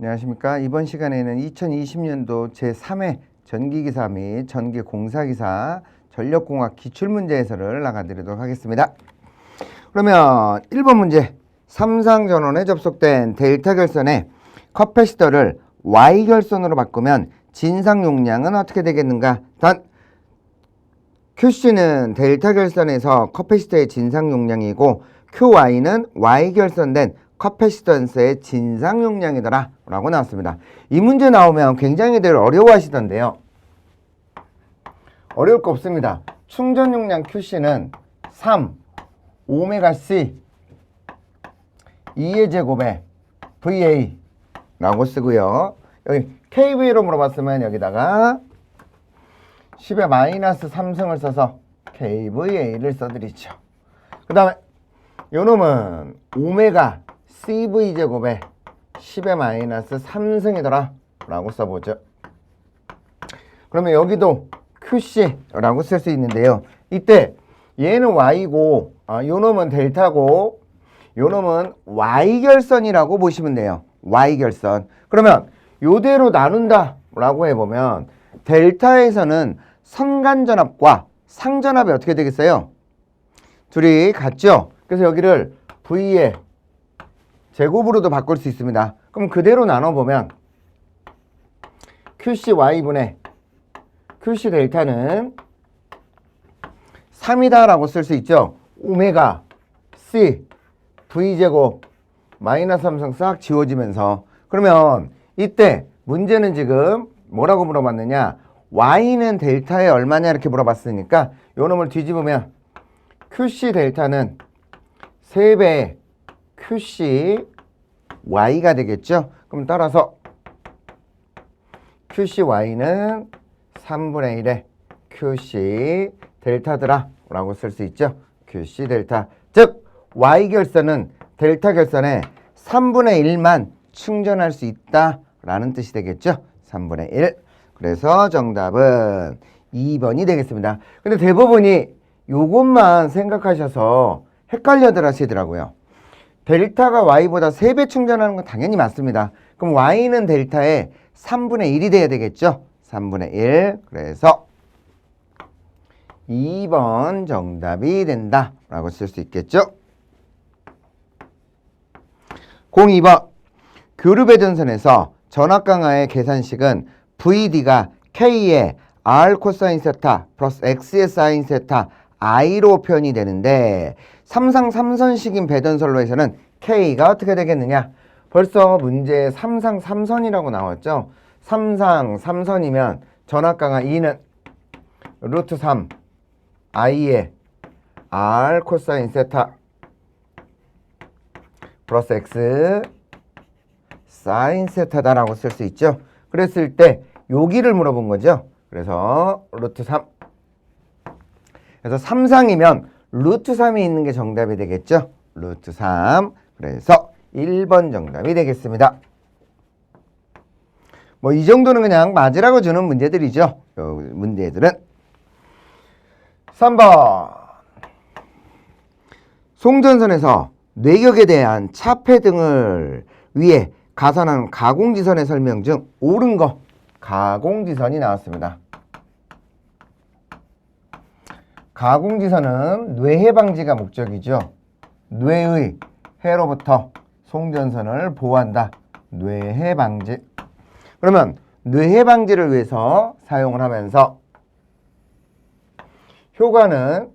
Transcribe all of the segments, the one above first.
안녕하십니까. 이번 시간에는 2020년도 제3회 전기기사 및 전기공사기사 전력공학 기출문제 해설을 나가드리도록 하겠습니다. 그러면 1번 문제, 삼상전원에 접속된 델타 결선의 커패시터를 Y 결선으로 바꾸면 진상 용량은 어떻게 되겠는가? 단 QC는 델타 결선에서 커패시터의 진상 용량이고 QY는 Y 결선된 커패시턴스의 진상 용량이더라 라고 나왔습니다. 이 문제 나오면 굉장히들 어려워하시던데요. 어려울 거 없습니다. 충전 용량 QC는 3 오메가 C 2의 제곱에 VA 라고 쓰고요. 여기 KV로 물어봤으면 여기다가 10의 마이너스 3승을 써서 KVA를 써드리죠. 그 다음에 요놈은 오메가 CV제곱에 10의 마이너스 3승이더라 라고 써보죠. 그러면 여기도 QC라고 쓸 수 있는데요. 이때 얘는 Y고 요놈은 델타고 요놈은 Y결선이라고 보시면 돼요. Y결선. 그러면 요대로 나눈다 라고 해보면 델타에서는 선간전압과 상전압이 어떻게 되겠어요? 둘이 같죠? 그래서 여기를 V의 제곱으로도 바꿀 수 있습니다. 그럼 그대로 나눠보면 QCY분의 QC 델타는 3이다 라고 쓸 수 있죠. 오메가 C V제곱 마이너스 3승 싹 지워지면서, 그러면 이때 문제는 지금 뭐라고 물어봤느냐, Y는 델타에 얼마냐 이렇게 물어봤으니까 요 놈을 뒤집으면 QC 델타는 3배의 QC Y가 되겠죠. 그럼 따라서 QC Y는 3분의 1의 QC 델타더라 라고 쓸 수 있죠. QC 델타. 즉 Y 결선은 델타 결선에 3분의 1만 충전할 수 있다 라는 뜻이 되겠죠. 3분의 1. 그래서 정답은 2번이 되겠습니다. 근데 대부분이 요것만 생각하셔서 헷갈려들 하시더라고요. 델타가 Y보다 3배 충전하는 건 당연히 맞습니다. 그럼 Y는 델타의 3분의 1이 돼야 되겠죠. 3분의 1. 그래서 2번 정답이 된다 라고 쓸 수 있겠죠. 02번 교류배 전선에서 전압 강화의 계산식은 VD가 K의 R 코사인 세타 플러스 X의 사인 세타 I로 표현이 되는데 삼상 3선식인 배전선로에서는 K가 어떻게 되겠느냐. 벌써 문제에 삼상 3선이라고 나왔죠. 삼상 3선이면 전압 강화 2는 루트 3 I의 R 코사인 세타 플러스 X 사인 세타다라고 쓸 수 있죠. 그랬을 때 여기를 물어본 거죠. 그래서 루트 3. 그래서 3상이면 루트 3이 있는 게 정답이 되겠죠. 루트 3. 그래서 1번 정답이 되겠습니다. 뭐 이 정도는 그냥 맞으라고 주는 문제들이죠. 요 문제들은. 3번. 송전선에서 뇌격에 대한 차폐 등을 위해 가산한 가공지선의 설명 중 옳은 거 가공지선이 나왔습니다. 가공지선은 뇌해 방지가 목적이죠. 뇌의 해로부터 송전선을 보호한다. 뇌해 방지. 그러면 뇌해 방지를 위해서 사용을 하면서 효과는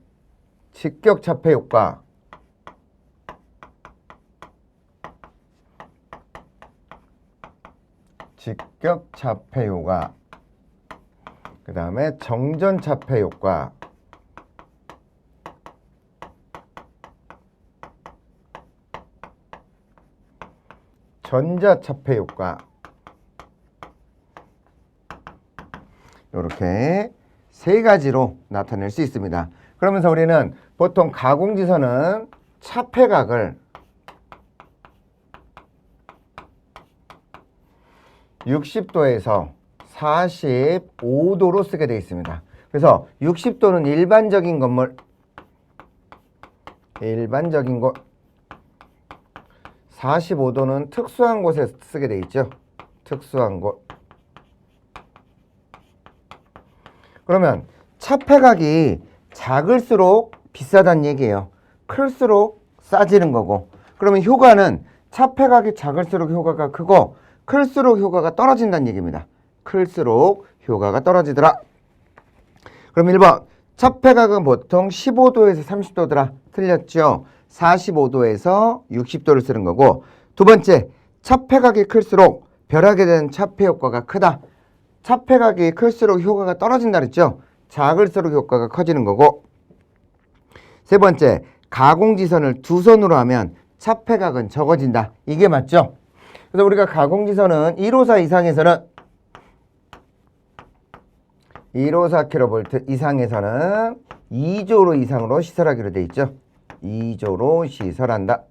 직격 차폐 효과, 직격 차폐 효과, 그 다음에 정전 차폐 효과, 전자 차폐 효과, 이렇게 세 가지로 나타낼 수 있습니다. 그러면서 우리는 보통 가공지선은 차폐각을 60도에서 45도로 쓰게 되어 있습니다. 그래서 60도는 일반적인 건물, 일반적인 곳, 45도는 특수한 곳에 쓰게 되어 있죠. 특수한 곳. 그러면 차폐각이 작을수록 비싸다는 얘기예요. 클수록 싸지는 거고. 그러면 효과는 차폐각이 작을수록 효과가 크고 클수록 효과가 떨어진다는 얘기입니다. 클수록 효과가 떨어지더라. 그럼 1번 차폐각은 보통 15도에서 30도더라. 틀렸죠? 45도에서 60도를 쓰는 거고. 두 번째, 차폐각이 클수록 벼락에 대한 차폐 효과가 크다. 차폐각이 클수록 효과가 떨어진다 그랬죠? 작을수록 효과가 커지는 거고. 세 번째, 가공지선을 두 선으로 하면 차폐각은 적어진다. 이게 맞죠? 그래서 우리가 가공지선은 154 이상에서는 154kV 이상에서는 2조로 이상으로 시설하기로 돼 있죠. 2조로 시설한다.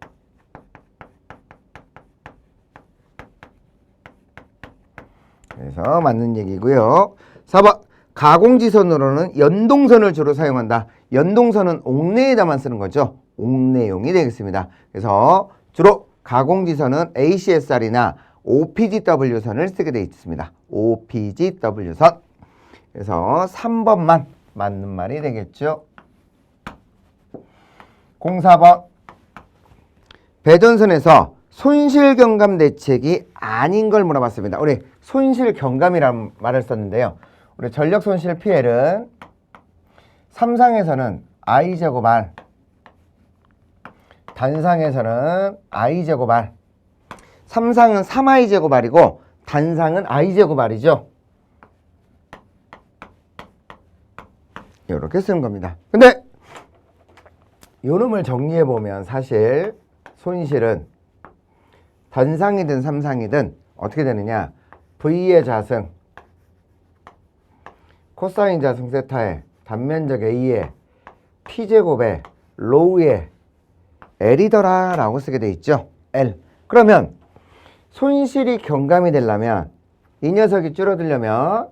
그래서 맞는 얘기고요. 4번 가공지선으로는 연동선을 주로 사용한다. 연동선은 옥내에다만 쓰는 거죠. 옥내용이 되겠습니다. 그래서 주로 가공지선은 ACSR이나 OPGW선을 쓰게 되어 있습니다. OPGW선. 그래서 3번만 맞는 말이 되겠죠. 04번 배전선에서 손실경감 대책이 아닌 걸 물어봤습니다. 우리 손실경감이라는 말을 썼는데요. 우리 전력손실 PL은 삼상에서는 I제곱 R, 단상에서는 I제곱 R. 삼상은 3I제곱 R이고 단상은 I제곱 R이죠. 이렇게 쓰는 겁니다. 근데 요놈을 정리해보면 사실 손실은 단상이든 삼상이든 어떻게 되느냐. V의 자승 코사인 자승 세타의 단면적 A의 P제곱의 로우의 L이더라 라고 쓰게 돼 있죠. L. 그러면 손실이 경감이 되려면 이 녀석이 줄어들려면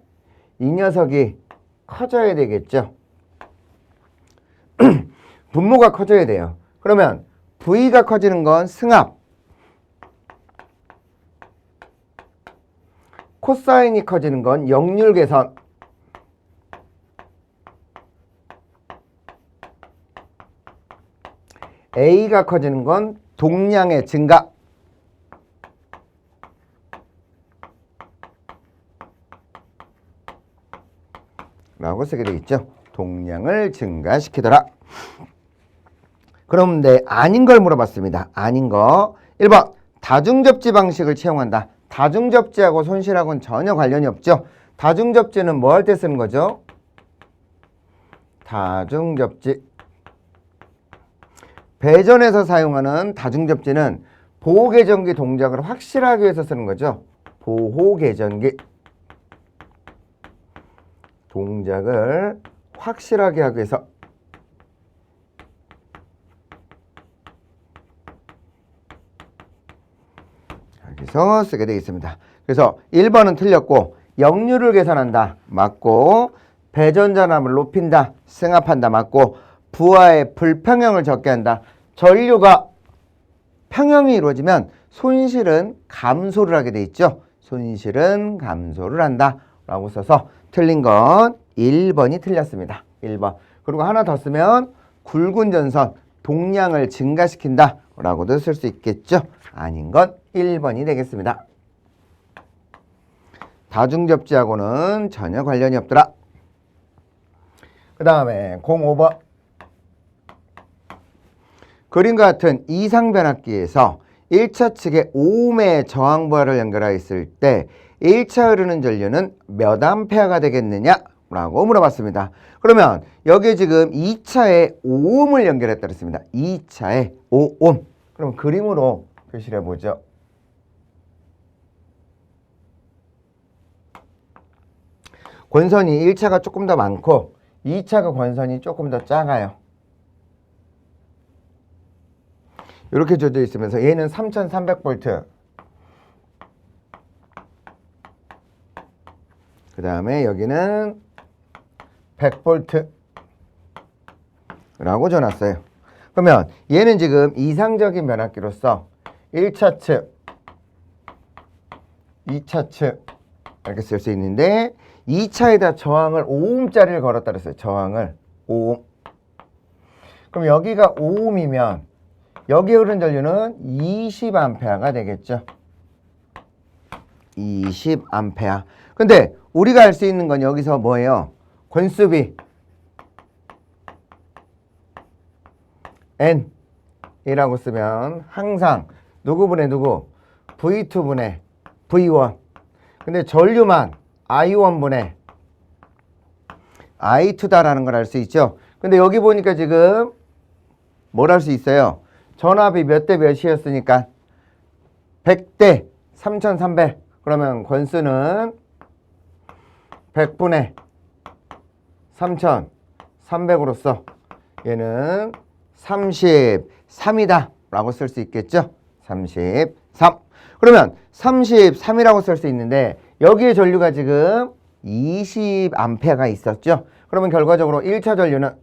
이 녀석이 커져야 되겠죠. 분모가 커져야 돼요. 그러면 V가 커지는 건 승합, 코사인이 커지는 건 역률 개선, A가 커지는 건 동량의 증가. 라고 쓰게 되겠죠. 동량을 증가시키더라. 그런데 아닌 걸 물어봤습니다. 아닌 거. 1번 다중접지 방식을 채용한다. 다중접지하고 손실하고는 전혀 관련이 없죠. 다중접지는 뭐 할 때 쓰는 거죠? 다중접지. 배전에서 사용하는 다중접지는 보호개전기 동작을 확실하게 위해서 쓰는 거죠. 보호개전기 동작을 확실하게 하기 위해서. 여기서 쓰게 되겠습니다. 그래서 1번은 틀렸고 역률을 계산한다. 맞고 배전전압을 높인다. 승합한다. 맞고 부하의 불평형을 적게 한다. 전류가 평형이 이루어지면 손실은 감소를 하게 돼 있죠. 손실은 감소를 한다 라고 써서 틀린 건 1번이 틀렸습니다. 1번. 그리고 하나 더 쓰면 굵은 전선 동량을 증가시킨다 라고도 쓸 수 있겠죠. 아닌 건 1번이 되겠습니다. 다중접지하고는 전혀 관련이 없더라. 그 다음에 05번 그림과 같은 이상변압기에서 1차 측에 5ohm의 저항부하를 연결하였을 때 1차 흐르는 전류는 몇 암페어가 되겠느냐? 라고 물어봤습니다. 그러면 여기에 지금 2차에 5ohm을 연결했다 그랬습니다. 2차에 5ohm. 그럼 그림으로 표시를 해보죠. 권선이 1차가 조금 더 많고 2차가 권선이 조금 더 작아요. 이렇게 줘져 있으면서 얘는 3300V 그 다음에 여기는 100V 라고 줘놨어요. 그러면 얘는 지금 이상적인 변압기로서 1차 측, 2차 측 이렇게 쓸 수 있는데 2차에다 저항을 5oh짜리를 걸었다 그랬어요. 저항을 5ohm. 그럼 여기가 5ohm이면 여기에 흐른 전류는 20A가 되겠죠. 20A. 근데 우리가 알 수 있는 건 여기서 뭐예요? 권수비 N이라고 쓰면 항상 누구분의 누구? V2분의 V1. 근데 전류만 I1분의 I2다라는 걸 알 수 있죠. 근데 여기 보니까 지금 뭘 할 수 있어요? 전압이 몇 대 몇이었으니까 100대 3300. 그러면 권수는 100분의 3300으로서 얘는 33이다 라고 쓸 수 있겠죠. 33. 그러면 33이라고 쓸 수 있는데 여기에 전류가 지금 20A가 있었죠. 그러면 결과적으로 1차 전류는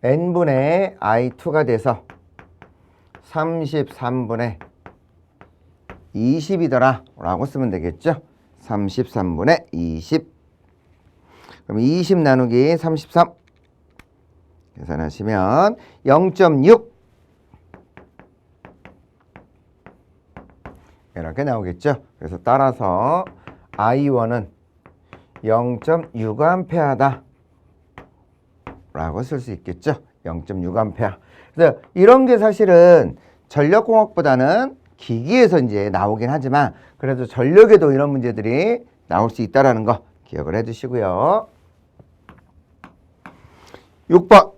N분의 I2가 돼서 33분의 20이더라 라고 쓰면 되겠죠. 33분의 20. 그럼 20 나누기 33 계산하시면 0.6 이렇게 나오겠죠. 그래서 따라서 I1은 0.6A다 라고 쓸 수 있겠죠. 0.6A. 그래서 이런 게 사실은 전력공학보다는 기기에서 이제 나오긴 하지만 그래도 전력에도 이런 문제들이 나올 수 있다는 거 기억을 해두시고요. 6번.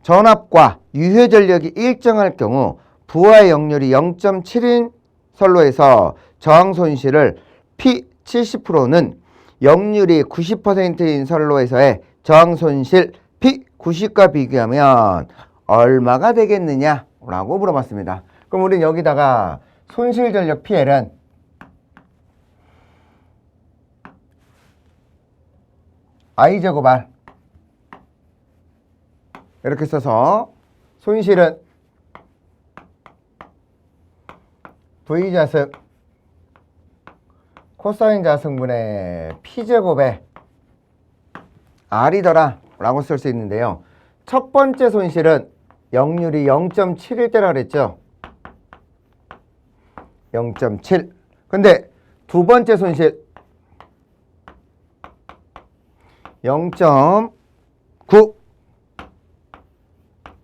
전압과 유효 전력이 일정할 경우 부하의 역률이 0.7인 선로에서 저항 손실을 P70%는 역률이 90%인 선로에서의 저항 손실 P90과 비교하면 얼마가 되겠느냐라고 물어봤습니다. 그럼 우리는 여기다가 손실 전력 PL은 I제곱 R 이렇게 써서 손실은 V자승 코사인 자승분의 P제곱에 R이더라 라고 쓸 수 있는데요. 첫 번째 손실은 역률이 0.7일 때라 그랬죠. 0.7. 근데 두 번째 손실 0.9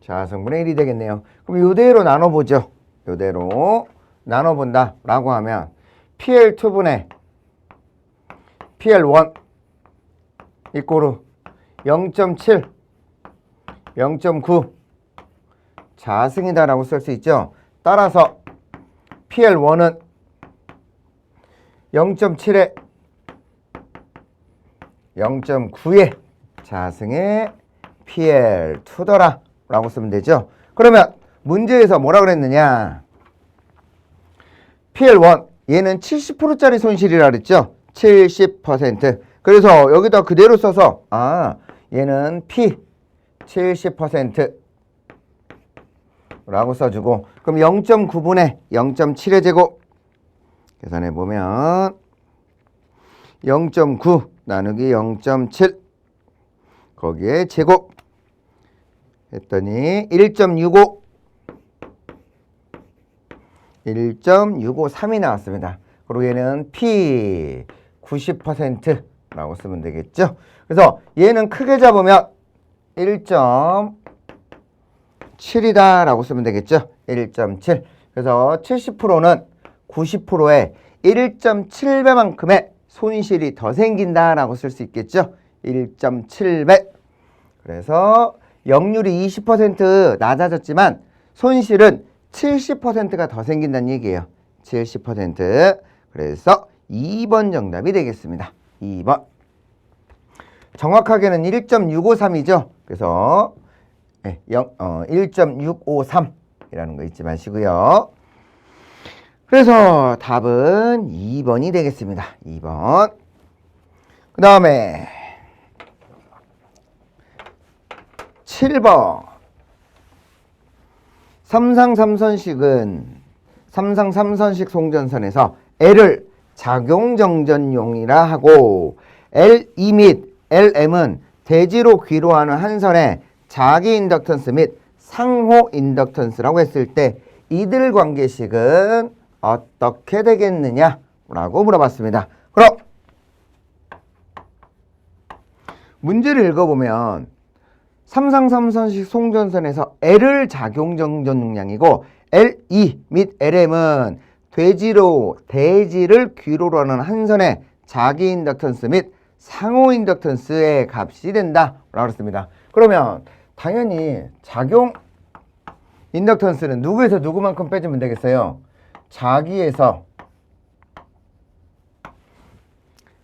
자승분의 1이 되겠네요. 그럼 이대로 나눠보죠. 이대로 나눠본다 라고 하면 PL2분의 PL1 이꼬르 0.7 0.9 자승이다 라고 쓸 수 있죠. 따라서 PL1은 0.7에 0.9의 자승의 PL2더라 라고 쓰면 되죠. 그러면 문제에서 뭐라 그랬느냐? PL1 얘는 70%짜리 손실이라 그랬죠. 70%. 그래서 여기다 그대로 써서 얘는 P 70% 라고 써주고 그럼 0.9분의 0.7의 제곱 계산해 보면 0.9 나누기 0.7 거기에 제곱 했더니 1.65 1.653이 나왔습니다. 그리고 얘는 P 90%라고 쓰면 되겠죠. 그래서 얘는 크게 잡으면 1.7이다 라고 쓰면 되겠죠. 1.7. 그래서 70%는 90%에 1.7배만큼의 손실이 더 생긴다 라고 쓸 수 있겠죠. 1.7배. 그래서 역률이 20% 낮아졌지만 손실은 70%가 더 생긴다는 얘기예요. 70%. 그래서 2번 정답이 되겠습니다. 2번. 정확하게는 1.653이죠. 그래서 1.653이라는 거 잊지 마시고요. 그래서 답은 2번이 되겠습니다. 2번. 그 다음에 7번. 삼상 3선식 송전선에서 L을 작용정전용이라 하고 L2 및 LM은 대지로 귀로하는 한 선의 자기 인덕턴스 및 상호 인덕턴스라고 했을 때 이들 관계식은 어떻게 되겠느냐라고 물어봤습니다. 그럼 문제를 읽어보면 삼상삼선식 송전선에서 L을 작용정전용량이고 L2 및 LM은 대지를 귀로로 하는 한 선의 자기 인덕턴스 및 상호 인덕턴스의 값이 된다 라고 했습니다. 그러면 당연히 작용 인덕턴스는 누구에서 누구만큼 빼주면 되겠어요? 자기에서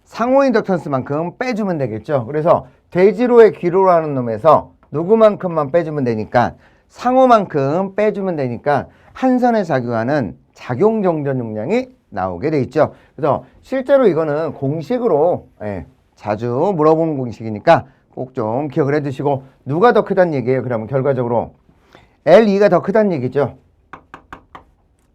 상호 인덕턴스만큼 빼주면 되겠죠. 그래서 대지로의 귀로로 하는 놈에서 누구만큼만 빼주면 되니까 상호만큼 빼주면 되니까 한 선에 작용하는 작용정전용량이 나오게 돼 있죠. 그래서 실제로 이거는 공식으로 자주 물어보는 공식이니까 꼭 좀 기억을 해두시고 누가 더 크다는 얘기예요. 그러면 결과적으로 L2가 더 크다는 얘기죠.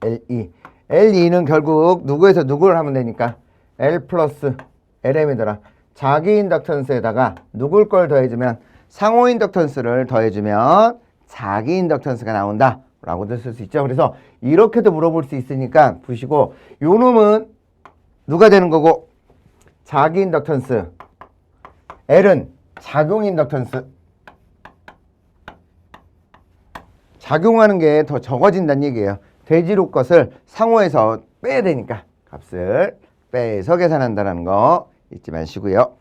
L2. L2는 결국 누구에서 누구를 하면 되니까 L 플러스 LM이더라. 자기 인덕턴스에다가 누굴 걸 더해주면 상호 인덕턴스를 더해주면 자기 인덕턴스가 나온다 라고도 쓸 수 있죠. 그래서 이렇게도 물어볼 수 있으니까 보시고 요 놈은 누가 되는 거고 자기 인덕턴스 L은 작용 인덕턴스 작용하는 게 더 적어진다는 얘기예요. 대지로 것을 상호에서 빼야 되니까 값을 빼서 계산한다는 거 잊지 마시고요.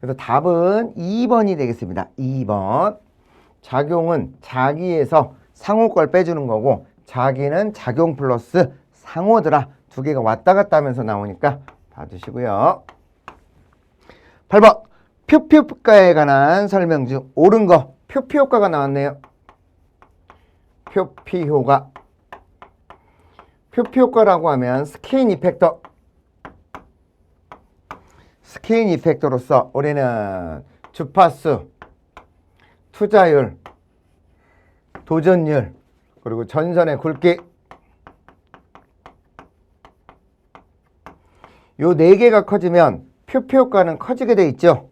그래서 답은 2번이 되겠습니다. 2번. 작용은 자기에서 상호 걸 빼주는 거고 자기는 작용 플러스 상호더라. 두 개가 왔다 갔다 하면서 나오니까 봐주시고요. 8번. 표피효과에 관한 설명 중 옳은 거. 표피효과가 나왔네요. 표피효과. 표피효과라고 하면 스케인 이펙터. 스케인 이펙터로서 우리는 주파수, 투자율, 도전율, 그리고 전선의 굵기 요 네 개가 커지면 표피효과는 커지게 돼 있죠.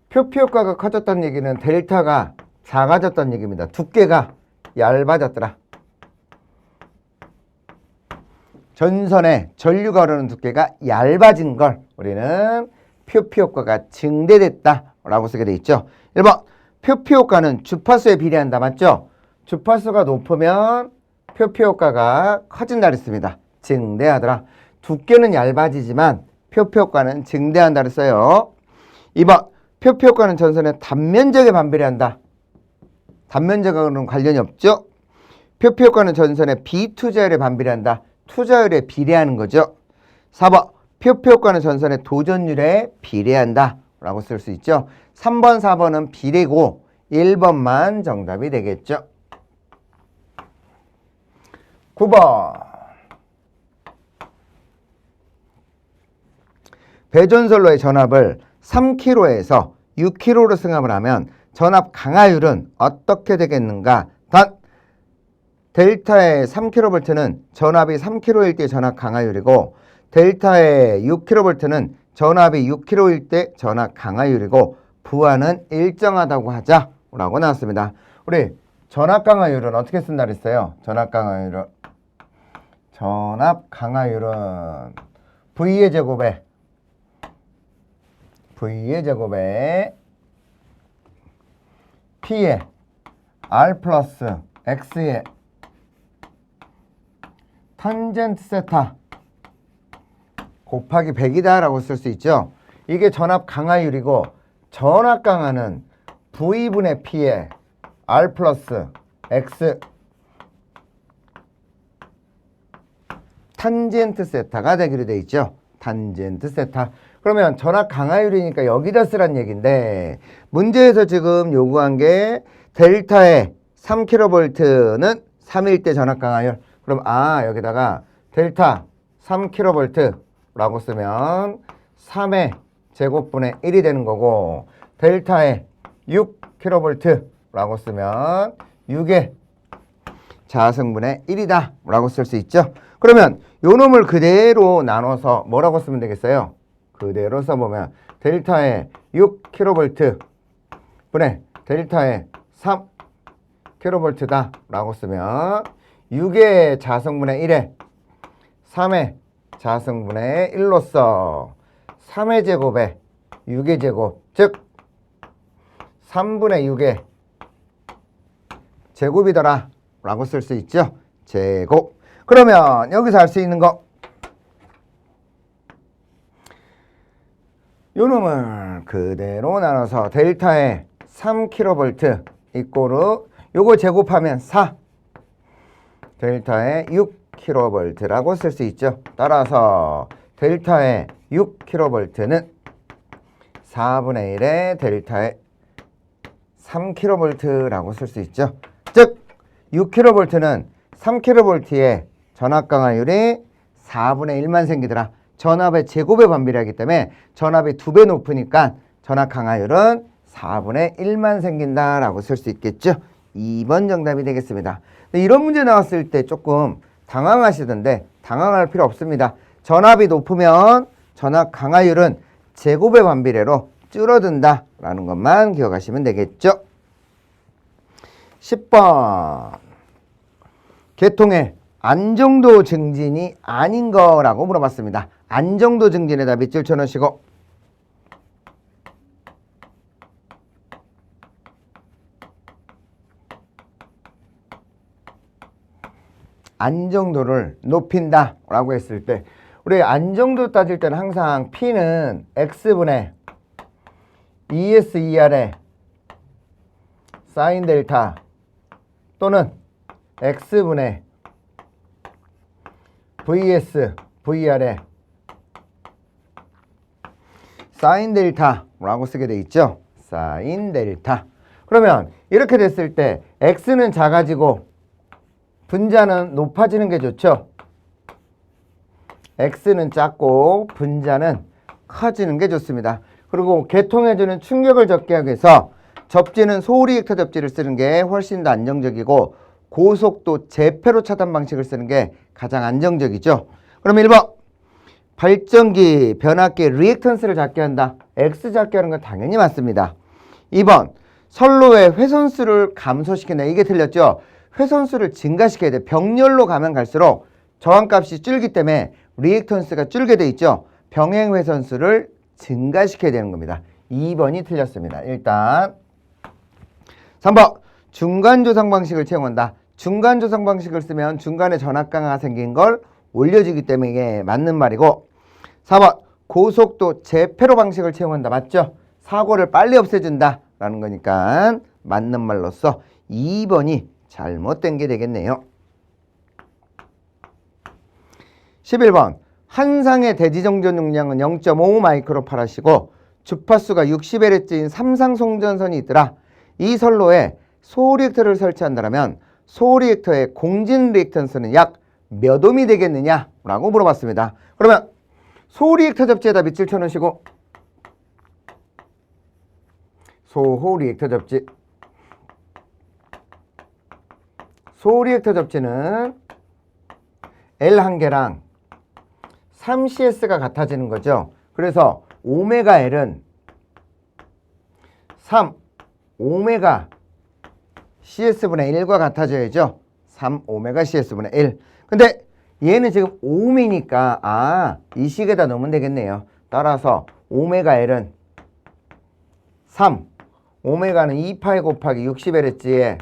표피효과가 커졌다는 얘기는 델타가 작아졌다는 얘기입니다. 두께가 얇아졌더라. 전선에 전류가 흐르는 두께가 얇아진 걸 우리는 표피효과가 증대됐다 라고 쓰게 돼 있죠. 1번 표피효과는 주파수에 비례한다. 맞죠? 주파수가 높으면 표피효과가 커진다 그랬습니다. 증대하더라. 두께는 얇아지지만 표피효과는 증대한다 그랬어요. 2번 표피효과는 전선의 단면적에 반비례한다. 단면적하고는 관련이 없죠. 표피효과는 전선의 비투자율에 반비례한다. 투자율에 비례하는 거죠. 4번 표피효과는 전선의 도전율에 비례한다 라고 쓸 수 있죠. 3번 4번은 비례고 1번만 정답이 되겠죠. 9번 배전선로의 전압을 3kg에서 6kg로 승합을 하면 전압 강하율은 어떻게 되겠는가? 단 델타의 3kV는 전압이 3kg일 때 전압 강하율이고 델타의 6kV는 전압이 6kg일 때 전압 강하율이고 부하는 일정하다고 하자라고 나왔습니다. 우리 전압 강하율은 어떻게 쓴다 그랬어요? 전압 강하율은 V의 제곱에 P의 R 플러스 X의 탄젠트 세타 곱하기 100이다 라고 쓸 수 있죠. 이게 전압 강하율이고 전압 강하는 V분의 P의 R 플러스 X 탄젠트 세타가 되기로 돼 있죠. 탄젠트 세타. 그러면 전압 강하율이니까 여기다 쓰란 얘기인데 문제에서 지금 요구한 게 델타의 3kV는 3일 때 전압 강하율. 그럼 여기다가 델타 3kV라고 쓰면 3의 제곱분의 1이 되는 거고 델타의 6kV 라고 쓰면 6의 자승분의 1이다 라고 쓸 수 있죠. 그러면 요 놈을 그대로 나눠서 뭐라고 쓰면 되겠어요? 그대로 써보면 델타의 6kV 분의 델타의 3kV다 라고 쓰면 6의 자승분의 1에 3의 자승분의 1로서 3의 제곱에 6의 제곱, 즉 3분의 6의 제곱이더라 라고 쓸 수 있죠. 제곱. 그러면 여기서 할 수 있는 거, 요 놈을 그대로 나눠서 델타의 3kV 이꼬르 요거 제곱하면 4 델타의 6kV라고 쓸 수 있죠. 따라서 델타의 6kV는 4분의 1의 델타의 3kV라고 쓸 수 있죠. 즉 6kV는 3kV의 전압 강화율이 4분의 1만 생기더라. 전압의 제곱에 반비례하기 때문에 전압이 2배 높으니까 전압 강화율은 4분의 1만 생긴다라고 쓸 수 있겠죠. 2번 정답이 되겠습니다. 이런 문제 나왔을 때 조금 당황하시던데 당황할 필요 없습니다. 전압이 높으면 전압 강화율은 제곱의 반비례로 줄어든다라는 것만 기억하시면 되겠죠. 10번. 계통의 안정도 증진이 아닌 거라고 물어봤습니다. 안정도 증진에다 밑줄 쳐놓으시고 안정도를 높인다 라고 했을 때 우리 안정도 따질 때는 항상 P는 X분의 ES2R의 사인 델타 또는 X분의 VS VR의 사인 델타라고 쓰게 돼 있죠. 사인 델타. 그러면 이렇게 됐을 때 X는 작아지고 분자는 높아지는 게 좋죠. X는 작고 분자는 커지는 게 좋습니다. 그리고 계통해주는 충격을 적게 하기 위해서 접지는 소리액터 접지를 쓰는 게 훨씬 더 안정적이고 고속도 제페로 차단 방식을 쓰는 게 가장 안정적이죠. 그럼 1번 발전기, 변압기, 리액턴스를 작게 한다. X 작게 하는 건 당연히 맞습니다. 2번 선로의 훼손수를 감소시킨다. 이게 틀렸죠. 훼손수를 증가시켜야 돼. 병렬로 가면 갈수록 저항값이 줄기 때문에 리액턴스가 줄게 돼 있죠. 병행 훼손수를 증가시켜야 되는 겁니다. 2번이 틀렸습니다. 일단 3번 중간 조상 방식을 채용한다. 중간 조상 방식을 쓰면 중간에 전압 강화가 생긴 걸 올려주기 때문에 이게 맞는 말이고 4번 고속도 제페로 방식을 채용한다. 맞죠? 사고를 빨리 없애준다 라는 거니까 맞는 말로서 2번이 잘못된 게 되겠네요. 11번 한상의 대지정전 용량은 0.5 마이크로파라시고 주파수가 60Hz인 삼상 송전선이 있더라. 이 선로에 소리액터를 설치한다면 소리액터의 공진 리액턴스는 약 몇 옴이 되겠느냐 라고 물어봤습니다. 그러면 소리액터 접지에다 밑줄 쳐놓으시고 소호 리액터 접지, 소리액터 접지는 L1개랑 3CS가 같아지는 거죠. 그래서 오메가 L은 3 오메가 CS분의 1과 같아져야죠. 3 오메가 CS분의 1. 근데 얘는 지금 옴이니까 이 식에다 넣으면 되겠네요. 따라서 오메가 L은 3 오메가는 2파이 곱하기 60Hz에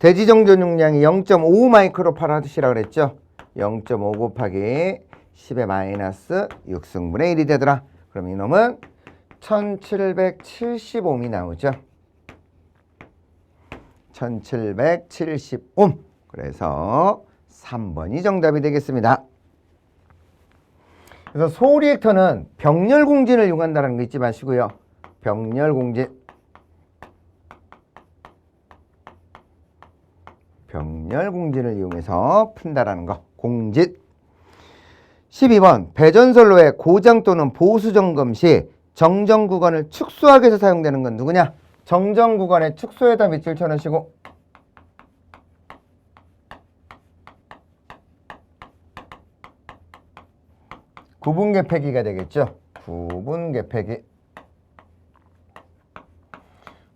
대지정전 용량이 0.5 마이크로파라드시라고 그랬죠. 0.5 곱하기 10의 마이너스 6승분의 1이 되더라. 그럼 이놈은 1770옴이 나오죠. 1770옴. 그래서 3번이 정답이 되겠습니다. 그래서 소리액터는 병렬 공진을 이용한다는 거 잊지 마시고요. 병렬 공진. 병렬 공진을 이용해서 푼다라는 거. 공진. 12번 배전선로의 고장 또는 보수 점검 시 정정 구간을 축소하기 위해서 사용되는 건 누구냐? 정정 구간의 축소에다 밑줄 쳐넣으시고 구분계폐기가 되겠죠. 구분계폐기.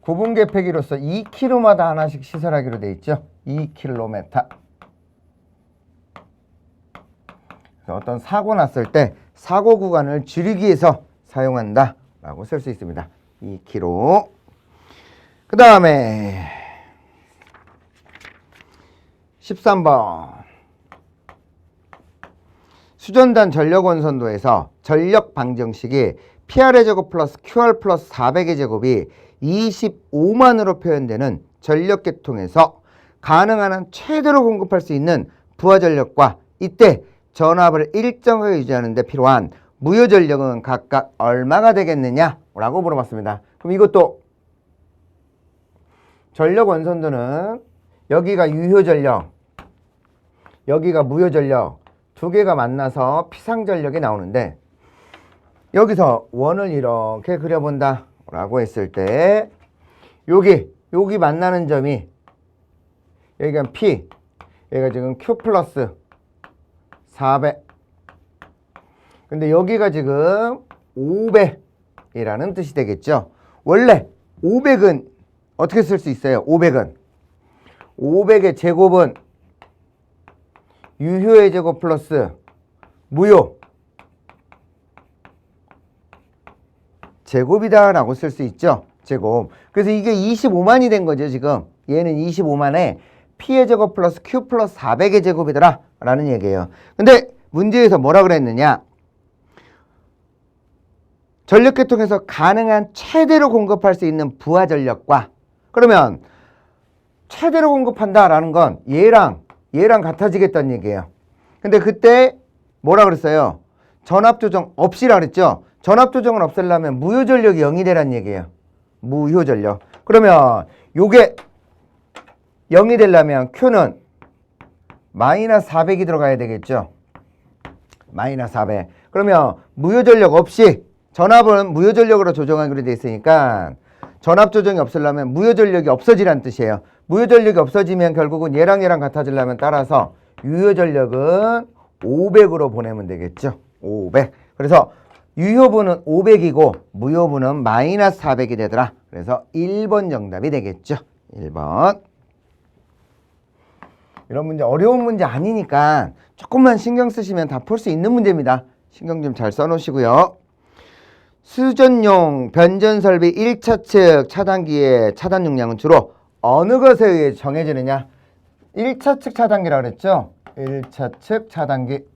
구분계폐기로서 2km마다 하나씩 시설하기로 돼 있죠. 2km. 어떤 사고 났을 때 사고 구간을 줄이기 위해서 사용한다 라고 쓸 수 있습니다. 2km. 그 다음에 13번 수전단 전력원선도에서 전력 방정식이 PR의 제곱 플러스 QR 플러스 400의 제곱이 25만으로 표현되는 전력계통에서 가능한 한 최대로 공급할 수 있는 부하전력과 이때 전압을 일정하게 유지하는 데 필요한 무효전력은 각각 얼마가 되겠느냐 라고 물어봤습니다. 그럼 이것도 전력원선도는 여기가 유효전력, 여기가 무효전력 두 개가 만나서 피상전력이 나오는데 여기서 원을 이렇게 그려본다 라고 했을 때 여기 만나는 점이 여기가 P, 여기가 지금 Q 플러스 400. 근데 여기가 지금 500이라는 뜻이 되겠죠. 원래 500은 어떻게 쓸 수 있어요? 500의 제곱은 유효의 제곱 플러스 무효 제곱이다 라고 쓸 수 있죠. 제곱. 그래서 이게 25만이 된 거죠. 지금 얘는 25만에 P의 제곱 플러스 Q 플러스 400의 제곱이더라 라는 얘기예요. 근데 문제에서 뭐라 그랬느냐, 전력계통에서 가능한 최대로 공급할 수 있는 부하전력과, 그러면 최대로 공급한다 라는 건 얘랑 같아지겠다는 얘기예요. 근데 그때 뭐라 그랬어요? 전압조정 없이라 그랬죠. 전압조정을 없애려면 무효전력이 0이 되란 얘기예요. 무효전력. 그러면 요게 0이 되려면 Q는 마이너스 400이 들어가야 되겠죠. 마이너스 400. 그러면 무효전력 없이 전압은 무효전력으로 조정하기로 돼 있으니까 전압조정이 없으려면 무효전력이 없어지란 뜻이에요. 무효전력이 없어지면 결국은 얘랑 같아지려면 따라서 유효전력은 500으로 보내면 되겠죠. 500. 그래서 유효분은 500이고 무효분은 마이너스 400이 되더라. 그래서 1번 정답이 되겠죠. 1번. 이런 문제 어려운 문제 아니니까 조금만 신경 쓰시면 다 풀 수 있는 문제입니다. 신경 좀 잘 써놓으시고요. 수전용 변전설비 1차 측 차단기의 차단 용량은 주로 어느 것에 의해 정해지느냐? 1차 측 차단기라고 그랬죠? 1차 측 차단기.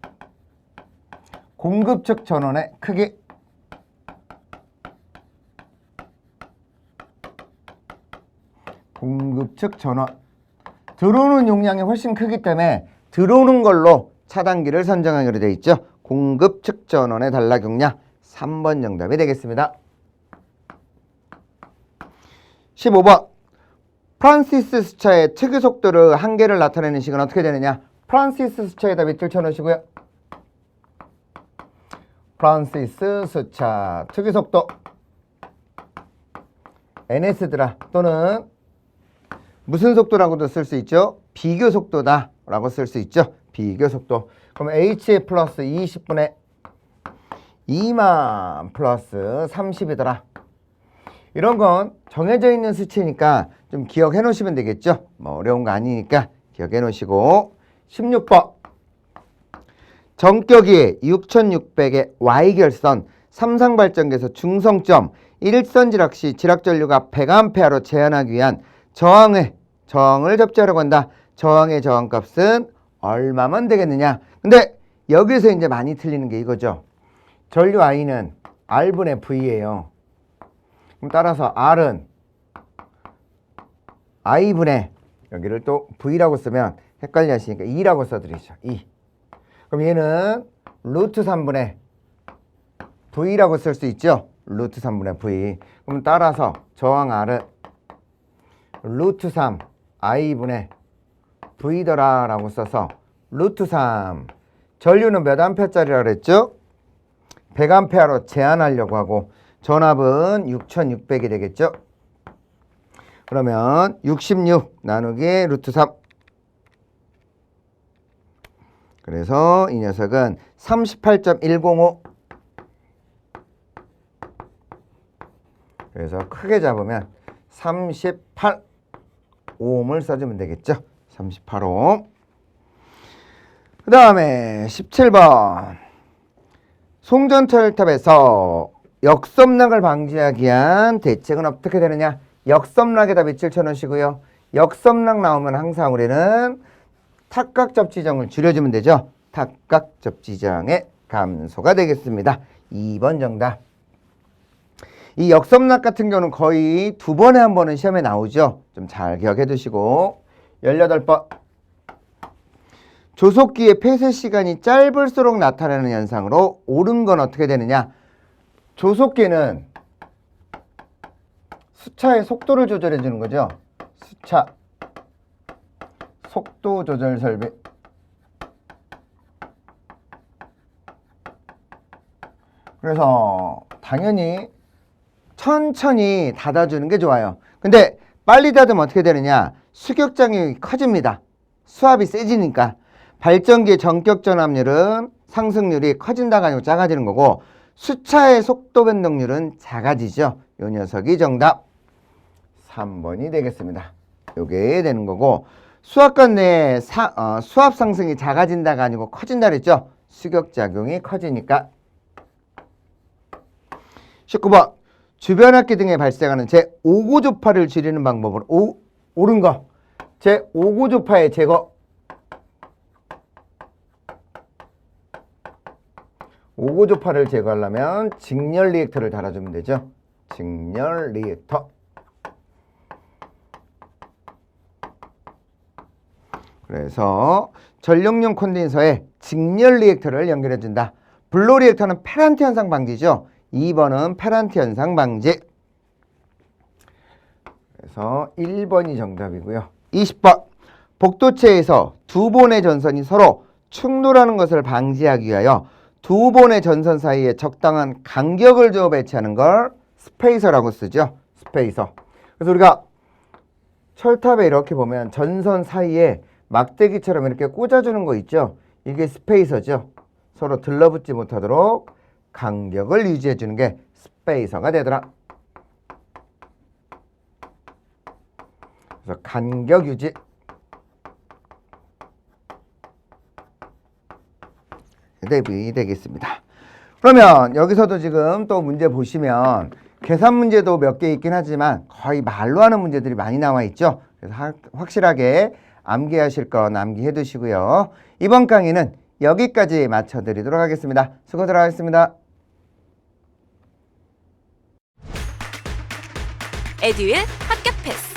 공급 측 전원의 크기. 공급 측 전원. 들어오는 용량이 훨씬 크기 때문에 들어오는 걸로 차단기를 선정하기로 되어 있죠. 공급 측 전원의 단락 용량. 3번 정답이 되겠습니다. 15번. 프란시스 수차의 특유 속도를 한계를 나타내는 식은 어떻게 되느냐? 프란시스 수차에다 밑줄 쳐놓으시고요. 프란시스 수차 특유 속도 NS더라 또는 무슨 속도라고도 쓸 수 있죠? 비교 속도다 라고 쓸 수 있죠. 비교 속도. 그럼 H 플러스 20분의 2만 플러스 30이더라. 이런 건 정해져 있는 수치니까 좀 기억해 놓으시면 되겠죠. 뭐 어려운 거 아니니까 기억해 놓으시고. 16번. 전격이 6600의 Y결선 삼상발전기에서 중성점 1선 지락 시 지락 전류가 100A로 제한하기 위한 저항을 접지하려고 한다. 저항의 저항값은 얼마면 되겠느냐? 근데 여기서 이제 많이 틀리는 게 이거죠. 전류 I는 R분의 V예요. 그럼 따라서 R은 I분의 여기를 또 V라고 쓰면 헷갈려 하시니까 2라고 써드리죠. 2. 그럼 얘는 루트 3분의 V라고 쓸 수 있죠. 루트 3분의 V. 그럼 따라서 저항 R은 루트 3 I분의 V더라 라고 써서 루트 3. 전류는 몇 암페어짜리라 그랬죠? 100A로 제한하려고 하고 전압은 6600이 되겠죠. 그러면 66 나누기 루트 3. 그래서 이 녀석은 38.105. 그래서 크게 잡으면 38옴을 써주면 되겠죠. 38옴. 그 다음에 17번. 송전철탑에서 역섬락을 방지하기 위한 대책은 어떻게 되느냐? 역섬락의 답이 7,000원씩이고요. 역섬락 나오면 항상 우리는 탁각접지정을 줄여주면 되죠. 탁각접지정의 감소가 되겠습니다. 2번 정답. 이 역섬락 같은 경우는 거의 2번에 한 번은 시험에 나오죠. 좀 잘 기억해 두시고. 18번. 조속기의 폐쇄 시간이 짧을수록 나타나는 현상으로 옳은 건 어떻게 되느냐? 조속기는 수차의 속도를 조절해 주는 거죠. 수차 속도 조절 설비. 그래서 당연히 천천히 닫아주는 게 좋아요. 근데 빨리 닫으면 어떻게 되느냐? 수격장이 커집니다. 수압이 세지니까. 발전기의 전격 전압률은 상승률이 커진다가 아니고 작아지는 거고, 수차의 속도 변동률은 작아지죠. 요 녀석이 정답 3번이 되겠습니다. 요게 되는 거고, 수압관 내에 수압 상승이 작아진다가 아니고 커진다 그랬죠. 수격작용이 커지니까. 19번. 주변 악기 등에 발생하는 제5구조파를 줄이는 방법으로 옳은 거. 제5구조파의 제거. 5구조파를 제거하려면 직렬 리액터를 달아주면 되죠. 직렬 리액터. 그래서 전력용 콘덴서에 직렬 리액터를 연결해준다. 블로 리액터는 페란트 현상 방지죠. 2번은 페란트 현상 방지. 그래서 1번이 정답이고요. 20번. 복도체에서 두 본의 전선이 서로 충돌하는 것을 방지하기 위하여 두 본의 전선 사이에 적당한 간격을 주어 배치하는 걸 스페이서라고 쓰죠. 스페이서. 그래서 우리가 철탑에 이렇게 보면 전선 사이에 막대기처럼 이렇게 꽂아주는 거 있죠. 이게 스페이서죠. 서로 들러붙지 못하도록 간격을 유지해 주는 게 스페이서가 되더라. 그래서 간격 유지. 대비 되겠습니다. 그러면 여기서도 지금 또 문제 보시면 계산 문제도 몇 개 있긴 하지만 거의 말로 하는 문제들이 많이 나와 있죠. 그래서 확실하게 암기하실 건 암기해 두시고요. 이번 강의는 여기까지 마쳐드리도록 하겠습니다. 수고들 하셨습니다. 에듀윌 합격 패스.